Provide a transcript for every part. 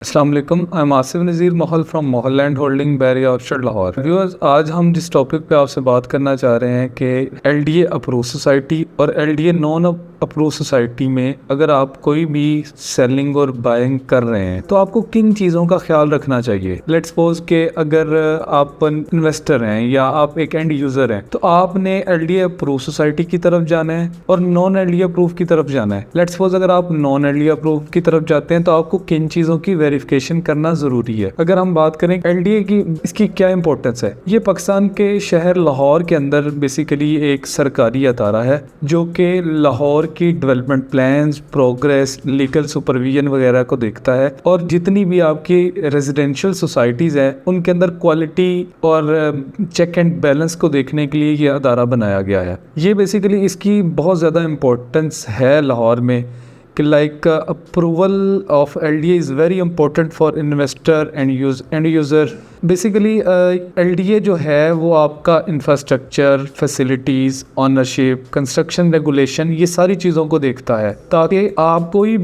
अस्सलाम वालेकुम, I am Asif Nazir Mohal from Mohal land holding Bairia orchard Lahore. Viewers, आज हम जिस टॉपिक पे आपसे बात करना चाह रहे हैं कि एलडीए अप्रूव सोसाइटी और एलडीए नॉन अप्रूव सोसाइटी में अगर आप कोई भी सेलिंग और बाइंग कर रहे हैं तो आपको किन चीज़ों का ख्याल रखना चाहिए। लेट्स सपोज के अगर आप इन्वेस्टर हैं या आप एक एंड यूज़र हैं तो आपने एलडीए अप्रूव सोसाइटी की तरफ जाना है और नॉन एलडीए अप्रूव की तरफ जाना है। लेट्स सपोज अगर आप नॉन एलडीए अप्रूव की तरफ जाते हैं तो आपको किन चीज़ों की वेरिफिकेशन करना ज़रूरी है। अगर हम बात करें एलडीए की, इसकी क्या इंपॉर्टेंस है। ये पाकिस्तान के शहर लाहौर के अंदर बेसिकली एक सरकारी अदारा है जो कि लाहौर की development plans, progress, legal supervision वगैरह को देखता है और जितनी भी आपकी रेजिडेंशियल सोसाइटीज़ हैं उनके अंदर क्वालिटी और चेक एंड बैलेंस को देखने के लिए ये अदारा बनाया गया है। ये बेसिकली इसकी बहुत ज़्यादा इम्पोर्टेंस है लाहौर में कि like approval of LDA is very important for investor end user. Basically LDA जो है वो आपका infrastructure, facilities, ownership, construction regulation, ये सारी चीज़ों को देखता है ताकि आप कोई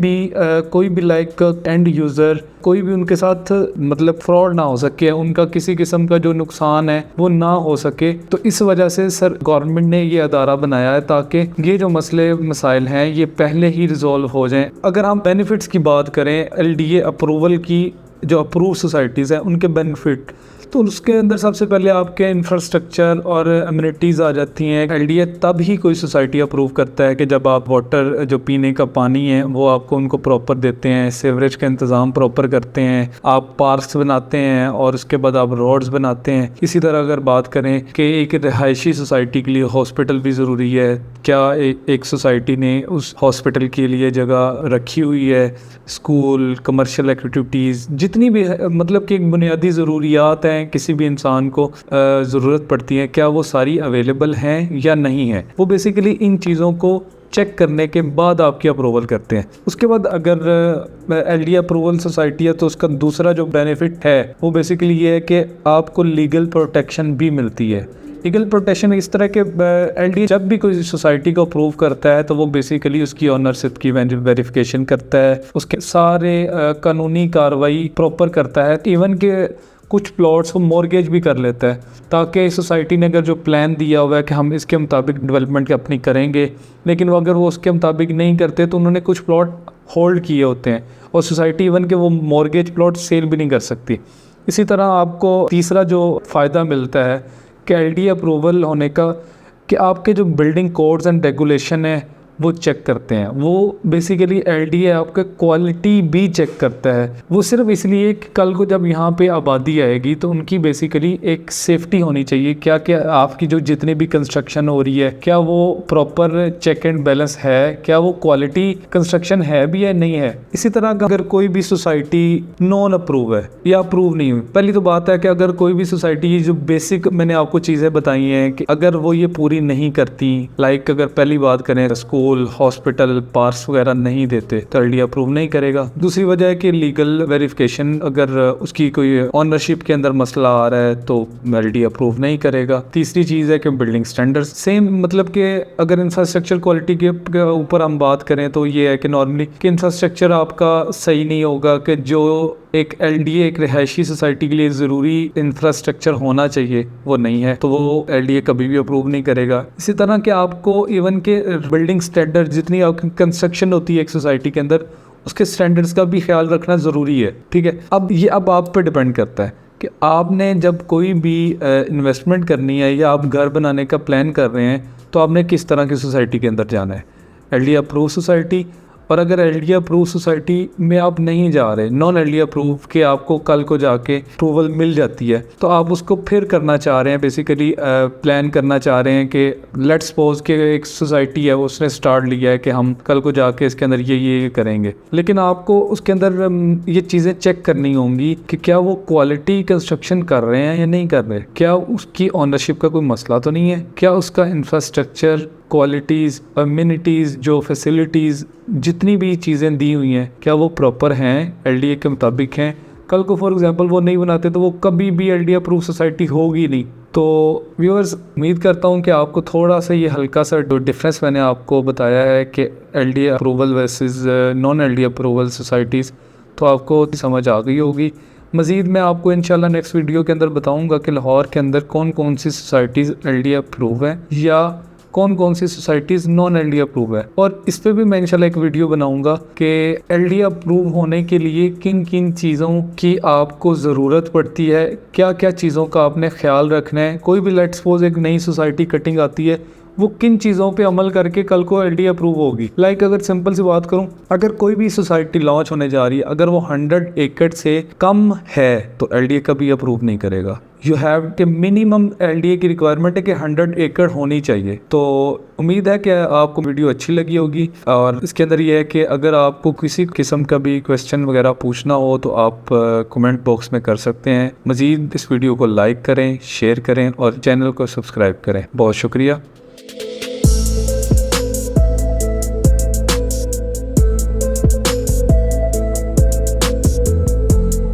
भी लाइक एंड यूज़र कोई भी उनके साथ मतलब फ्रॉड ना हो सके, उनका किसी किस्म का जो नुकसान है वो ना हो सके। तो इस वजह से सर गवर्नमेंट ने ये अदारा बनाया है ताकि ये जो मसले मसाइल हैं ये पहले ही रिजॉल्व हो जाएं। अगर हम बेनिफिट्स की बात करें एलडीए अप्रूवल की, जो अप्रूव सोसाइटीज़ हैं उनके बेनिफिट, तो उसके अंदर सबसे पहले आपके इंफ्रास्ट्रक्चर और एमिनिटीज़ आ जाती हैं। एलडीए तब ही कोई सोसाइटी अप्रूव करता है कि जब आप वाटर, जो पीने का पानी है वो आपको उनको प्रॉपर देते हैं, सीवरेज का इंतज़ाम प्रॉपर करते हैं, आप पार्क्स बनाते हैं और उसके बाद आप रोड्स बनाते हैं। इसी तरह अगर बात करें कि एक रिहायशी सोसाइटी के लिए हॉस्पिटल भी ज़रूरी है, क्या एक सोसाइटी ने उस हॉस्पिटल के लिए जगह रखी हुई है, स्कूल, कमर्शियल एक्टिविटीज़, जितनी भी मतलब कि बुनियादी ज़रूरियात हैं किसी भी इंसान को ज़रूरत पड़ती है, क्या वो सारी अवेलेबल हैं या नहीं है। वो बेसिकली इन चीज़ों को चेक करने के बाद आपकी अप्रूवल करते हैं। उसके बाद अगर एलडीए अप्रूवल सोसाइटी है तो उसका दूसरा जो बेनिफिट है वो बेसिकली ये है कि आपको लीगल प्रोटेक्शन भी मिलती है। लीगल प्रोटेक्शन इस तरह के, एलडीए जब भी कोई सोसाइटी को अप्रूव करता है तो वो बेसिकली उसकी ऑनरशिप की वेरिफिकेशन करता है, उसके सारे कानूनी कार्रवाई प्रॉपर करता है, इवन के कुछ प्लॉट्स को मॉर्गेज भी कर लेता है ताकि सोसाइटी ने अगर जो प्लान दिया हुआ है कि हम इसके मुताबिक डेवलपमेंट अपनी करेंगे, लेकिन वो अगर वो उसके मुताबिक नहीं करते तो उन्होंने कुछ प्लॉट होल्ड किए होते हैं और सोसाइटी इवन के वो मॉर्गेज प्लॉट सेल भी नहीं कर सकती। इसी तरह आपको तीसरा जो फ़ायदा मिलता है कि एलडीए अप्रूवल होने का, कि आपके जो बिल्डिंग कोड्स एंड रेगुलेशन है वो चेक करते हैं। वो बेसिकली एलडीए आपके क्वालिटी भी चेक करता है। वो सिर्फ इसलिए कि कल को जब यहाँ पे आबादी आएगी तो उनकी बेसिकली एक सेफ्टी होनी चाहिए, क्या क्या आपकी जो जितने भी कंस्ट्रक्शन हो रही है क्या वो प्रॉपर चेक एंड बैलेंस है, क्या वो क्वालिटी कंस्ट्रक्शन है भी या नहीं है। इसी तरह अगर कोई भी सोसाइटी नॉन अप्रूव है या अप्रूव नहीं हुई, पहली तो बात है कि अगर कोई भी सोसाइटी जो बेसिक मैंने आपको चीज़ें बताई हैं कि अगर वो ये पूरी नहीं करती, लाइक अगर पहली बात करें स्कूल, हॉस्पिटल, पार्क्स वगैरह नहीं देते तो एलडीए अप्रूव नहीं करेगा। दूसरी वजह है कि लीगल वेरिफिकेशन, अगर उसकी कोई ऑनरशिप के अंदर मसला आ रहा है तो एलडीए अप्रूव नहीं करेगा। तीसरी चीज़ है कि बिल्डिंग स्टैंडर्ड्स सेम, मतलब कि अगर इंफ्रास्ट्रक्चर क्वालिटी के ऊपर हम बात करें तो ये है कि नॉर्मली कि इंफ्रास्ट्रक्चर आपका सही नहीं होगा, कि जो एक एलडीए एक रिहायशी सोसाइटी के लिए ज़रूरी इंफ्रास्ट्रक्चर होना चाहिए वो नहीं है तो वो एलडीए कभी भी अप्रूव नहीं करेगा। इसी तरह कि आपको इवन के बिल्डिंग स्टैंडर्ड, जितनी कंस्ट्रक्शन होती है एक सोसाइटी के अंदर, उसके स्टैंडर्ड्स का भी ख्याल रखना ज़रूरी है। ठीक है, अब आप पे डिपेंड करता है कि आपने जब कोई भी इन्वेस्टमेंट करनी है या आप घर बनाने का प्लान कर रहे हैं तो आपने किस तरह की सोसाइटी के अंदर जाना है, एलडीए अप्रूव सोसाइटी। और अगर एलडीए अप्रूव सोसाइटी में आप नहीं जा रहे, नॉन एलडीए अप्रूव के आपको कल को जाके अप्रूवल मिल जाती है तो आप उसको फिर करना चाह रहे हैं, बेसिकली प्लान करना चाह रहे हैं कि लेट्स सपोज कि एक सोसाइटी है उसने स्टार्ट लिया है कि हम कल को जाके इसके अंदर ये करेंगे, लेकिन आपको उसके अंदर ये चीज़ें चेक करनी होंगी कि क्या वो क्वालिटी कंस्ट्रक्शन कर रहे हैं या नहीं कर रहे, क्या उसकी ऑनरशिप का कोई मसला तो नहीं है, क्या उसका इंफ्रास्ट्रक्चर, क्वालिटीज़, अम्यूनिटीज़, जो फैसिलिटीज़, जितनी भी चीज़ें दी हुई हैं क्या वो प्रॉपर हैं, एलडीए के मुताबिक हैं। कल को फॉर एग्जांपल वो नहीं बनाते तो वो कभी भी एलडीए अप्रूव सोसाइटी होगी नहीं। तो व्यूअर्स, उम्मीद करता हूँ कि आपको थोड़ा सा ये हल्का सा जो डिफरेंस मैंने आपको बताया है कि LDA approval versus non LDA approval societies, तो आपको समझ आ गई होगी। मज़ीद मैं आपको इंशाल्लाह नेक्स्ट वीडियो के अंदर बताऊंगा कि लाहौर के अंदर कौन कौन सी सोसाइटीज़ LD अप्रूव हैं या कौन कौन सी सोसाइटीज़ नॉन LD अप्रूव है, और इस पर भी मैं इंशाल्लाह एक वीडियो बनाऊंगा कि LD अप्रूव होने के लिए किन किन चीज़ों की आपको ज़रूरत पड़ती है, क्या क्या चीज़ों का आपने ख्याल रखना है। कोई भी लेट्स सपोज एक नई सोसाइटी कटिंग आती है, वो किन चीज़ों पे अमल करके कल को LD अप्रूव होगी। अगर सिंपल सी बात करूं, अगर कोई भी सोसाइटी लॉन्च होने जा रही है, अगर वो 100 एकड़ से कम है तो LDA कभी अप्रूव नहीं करेगा। यू हैव कि मिनिमम LDA की रिक्वायरमेंट है कि 100 एकड़ होनी चाहिए। तो उम्मीद है कि आपको वीडियो अच्छी लगी होगी, और इसके अंदर ये है कि अगर आपको किसी किस्म का भी क्वेश्चन वगैरह पूछना हो तो आप कमेंट बॉक्स में कर सकते हैं। मज़ीद इस वीडियो को लाइक करें, शेयर करें और चैनल को सब्सक्राइब करें। बहुत शुक्रिया।